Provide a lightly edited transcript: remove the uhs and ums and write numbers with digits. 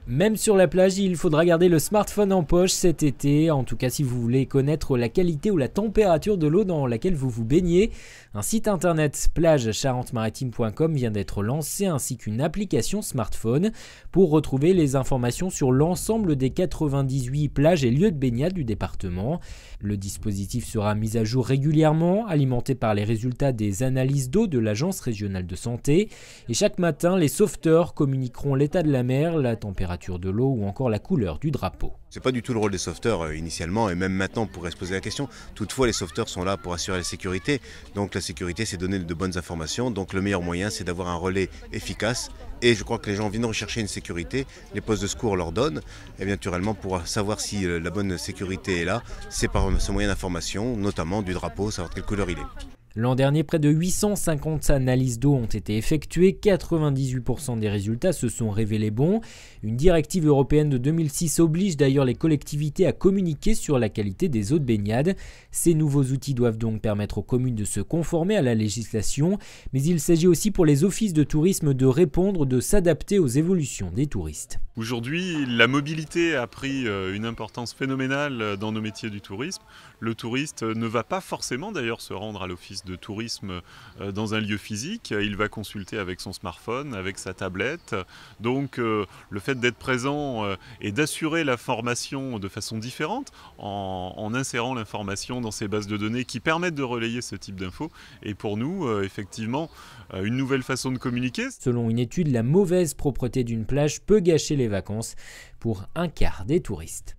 Même sur la plage, il faudra garder le smartphone en poche cet été, en tout cas si vous voulez connaître la qualité ou la température de l'eau dans laquelle vous vous baignez. Un site internet plage-charente-maritime.com vient d'être lancé ainsi qu'une application smartphone pour retrouver les informations sur l'ensemble des 98 plages et lieux de baignade du département. Le dispositif sera mis à jour régulièrement, alimenté par les résultats des analyses d'eau de l'Agence régionale de santé. Et chaque matin, les sauveteurs communiqueront l'état de la mer, la température de l'eau ou encore la couleur du drapeau. C'est pas du tout le rôle des sauveteurs initialement et même maintenant on pourrait se poser la question. Toutefois les sauveteurs sont là pour assurer la sécurité. Donc la sécurité c'est donner de bonnes informations. Donc le meilleur moyen c'est d'avoir un relais efficace. Et je crois que les gens viennent rechercher une sécurité. Les postes de secours leur donnent. Et bien naturellement pour savoir si la bonne sécurité est là, c'est par ce moyen d'information, notamment du drapeau, savoir de quelle couleur il est. L'an dernier, près de 850 analyses d'eau ont été effectuées, 98% des résultats se sont révélés bons. Une directive européenne de 2006 oblige d'ailleurs les collectivités à communiquer sur la qualité des eaux de baignade. Ces nouveaux outils doivent donc permettre aux communes de se conformer à la législation, mais il s'agit aussi pour les offices de tourisme de répondre, de s'adapter aux évolutions des touristes. Aujourd'hui, la mobilité a pris une importance phénoménale dans nos métiers du tourisme. Le touriste ne va pas forcément d'ailleurs se rendre à l'office de tourisme dans un lieu physique. Il va consulter avec son smartphone, avec sa tablette. Donc le fait d'être présent et d'assurer la formation de façon différente en insérant l'information dans ces bases de données qui permettent de relayer ce type d'infos est pour nous effectivement une nouvelle façon de communiquer. Selon une étude, la mauvaise propreté d'une plage peut gâcher les vacances pour un quart des touristes.